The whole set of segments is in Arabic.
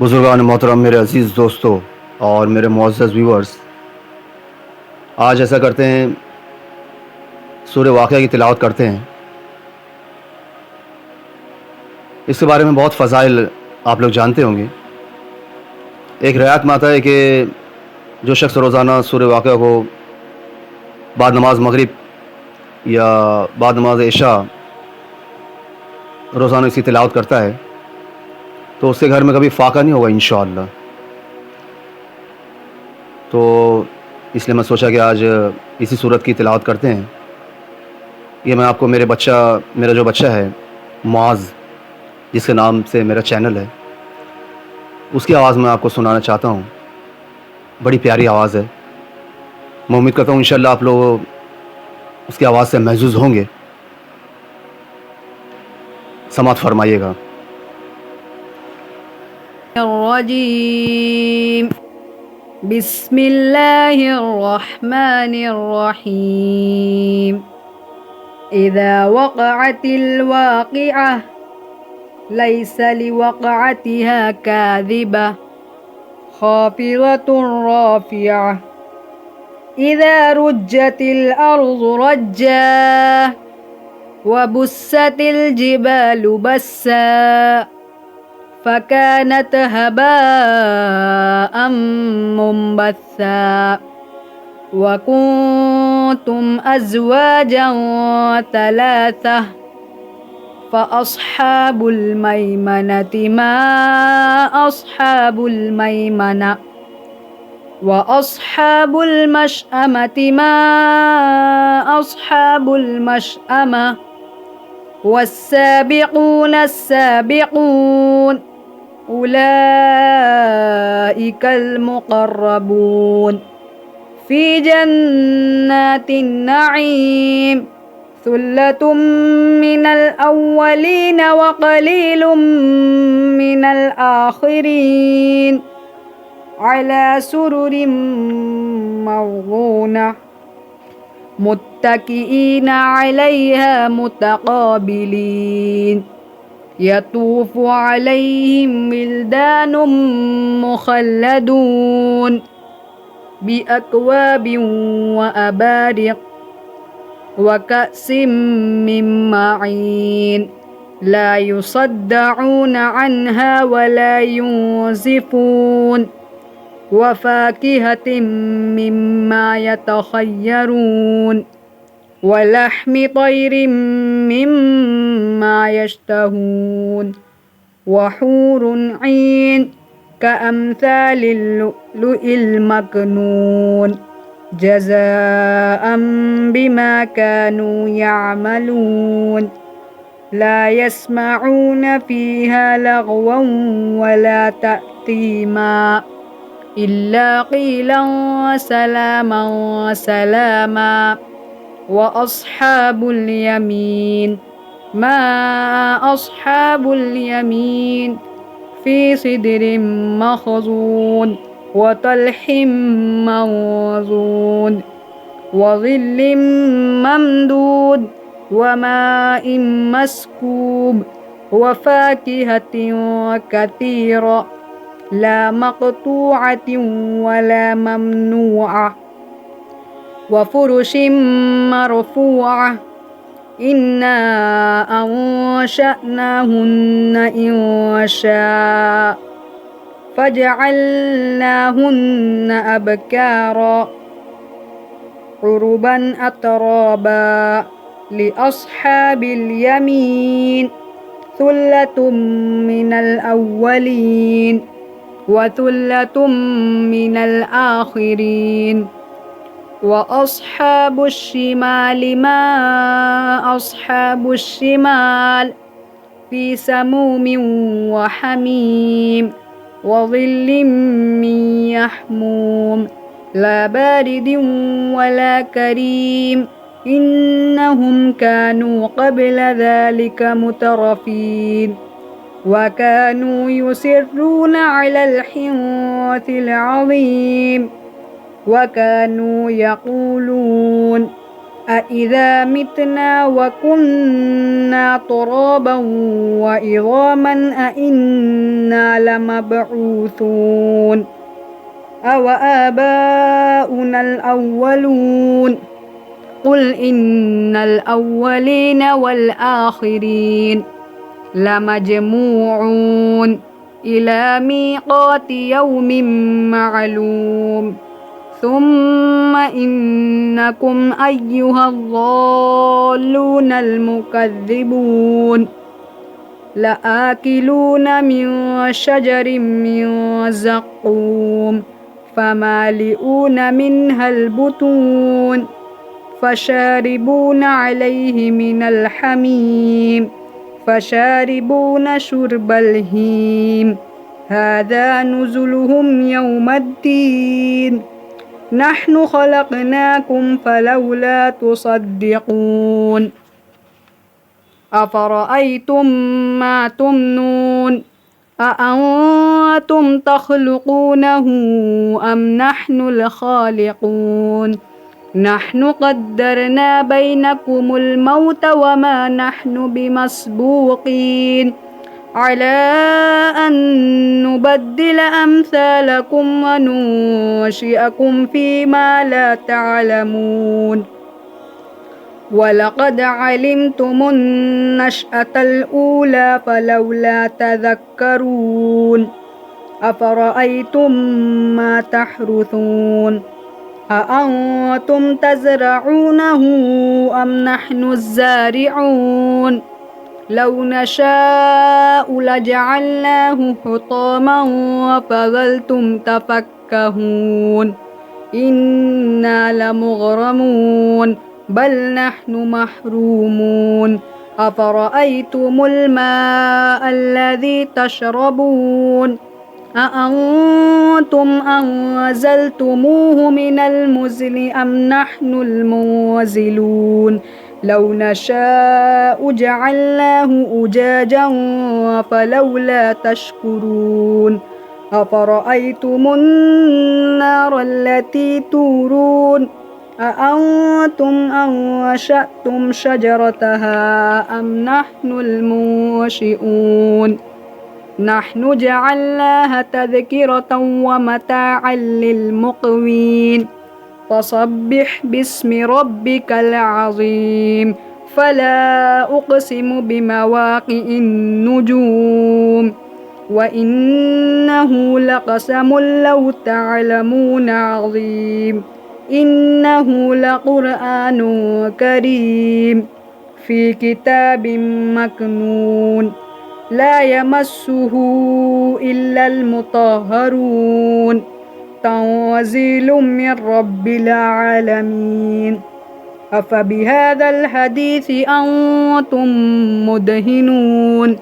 बुज़ुर्गान मोहतरम, मेरे अज़ीज़ दोस्तों और मेरे मुअज़्ज़ज़ व्यूअर्स, आज ऐसा करते हैं, सूरह वाक़िया की तिलावत करते हैं। इसके बारे में बहुत फ़ज़ाइल आप लोग जानते होंगे। एक रिवायत में आता है कि जो शख्स रोज़ाना सूरह वाक़िया को बाद नमाज मगरिब या बाद नमाज इशा रोज़ाना इसकी तिलावत करता है, तो उसके घर में कभी फ़ाक़ा नहीं होगा इंशाअल्लाह। तो इसलिए मैं सोचा कि आज इसी सूरत की तिलावत करते हैं। ये मैं आपको मेरा जो बच्चा है मुआज़, जिसके नाम से मेरा चैनल है, उसकी आवाज़ में आपको सुनाना चाहता हूँ। बड़ी प्यारी आवाज़ है। मैं उम्मीद करता हूँ इंशाअल्लाह आप लोग उसकी आवाज़ से महज़ूज़ होंगे। समाअत फ़रमाइएगा। الرجيم بسم الله الرحمن الرحيم إذا وقعت الواقعة ليس لوقعتها كاذبة خافضة رافعة إذا رجت الأرض رجا وبست الجبال بسا فكانت هباء منبثا وكنتم أزواجا ثلاثة فأصحاب الميمنة ما أصحاب الميمنة وأصحاب المشأمة ما أصحاب المشأمة والسابقون السابقون أولئك المقربون في جنات النعيم ثلة من الأولين وقليل من الآخرين على سرر موضونة متكئين عليها متقابلين يطوف عليهم ولدان مخلدون بأكواب وأبارق وكأس من معين لا يصدعون عنها ولا ينزفون وفاكهة مما يتخيرون ولحم طير مما يشتهون وحور عين كأمثال اللؤلؤ المكنون جزاء بما كانوا يعملون لا يسمعون فيها لغوا ولا تأثيما إلا قيلا سلاما سلاما وأصحاب اليمين ما أصحاب اليمين في صدر مخضون وطلح منضود وظل ممدود وماء مسكوب وفاكهة كثيرة لا مقطوعة ولا ممنوعة وفرش مرفوعة إنا أنشأناهن إنشاء فجعلناهن أبكارا عربا أترابا لأصحاب اليمين ثلة من الأولين وثلة من الآخرين وأصحاب الشمال ما أصحاب الشمال في سموم وحميم وظل من يحموم لا بارد ولا كريم إنهم كانوا قبل ذلك مترفين وكانوا يصرون على الحنث العظيم وكانوا يقولون أإذا متنا وكنا ترابا وعظاما أإنا لمبعوثون أو آباؤنا الأولون قل إن الأولين والآخرين لمجموعون إلى ميقات يوم معلوم ثم إنكم أيها الضالون المكذبون لآكلون من شجر من زقوم فمالئون منها البطون فشاربون عليه من الحميم فشاربون شرب الهيم هذا نزلهم يوم الدين نحن خلقناكم فلولا تصدقون أفرأيتم ما تمنون أأنتم تخلقونه أم نحن الخالقون نحن قدرنا بينكم الموت وما نحن بمسبوقين على أن نبدل أمثالكم وننشئكم فيما لا تعلمون ولقد علمتم النشأة الأولى فلولا تذكرون أفرأيتم ما تحرثون أأنتم تزرعونه أم نحن الزارعون لو نشاء لجعلناه حطاما وفظلتم تفكهون إنا لمغرمون بل نحن محرومون أفرأيتم الماء الذي تشربون أأنتم أنزلتموه من المزن أم نحن المنزلون لو نشاء جعلناه أجاجا فلولا تشكرون أفرأيتم النار التي تورون أأنتم أنشأتم شجرتها أم نحن المنشئون نحن جعلناها تذكرة ومتاعا للمقوين فصبح باسم ربك العظيم فلا أقسم بمواقع النجوم وإنه لقسم لو تعلمون عظيم إنه لقرآن كريم في كتاب مكنون لا يمسه إلا المطهرون تنزيل من رب العالمين أفبهذا الحديث أنتم مدهنون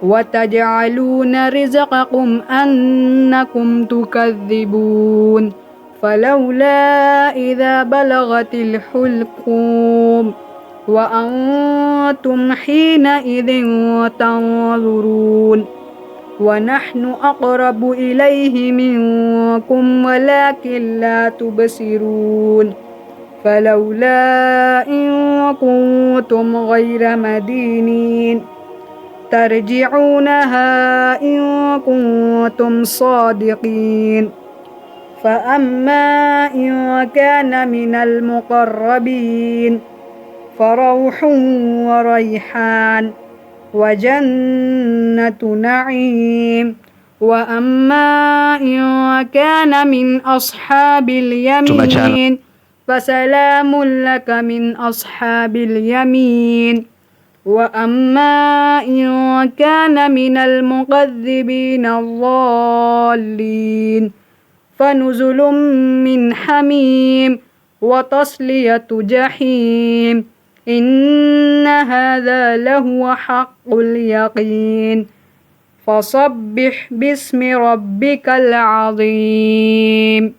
وتجعلون رزقكم أنكم تكذبون فلولا إذا بلغت الحلقوم وأنتم حينئذ تنظرون ونحن أقرب إليه منكم ولكن لا تبصرون فلولا إن كنتم غير مدينين ترجعونها إن كنتم صادقين فأما إن كان من المقربين فروح وريحان وجنة نعيم وأما إن كان من أصحاب اليمين فسلام لك من أصحاب اليمين وأما إن كان من المكذبين الضالين فنزل من حميم وتصلية جحيم إن هذا لهو حق اليقين فصبح باسم ربك العظيم.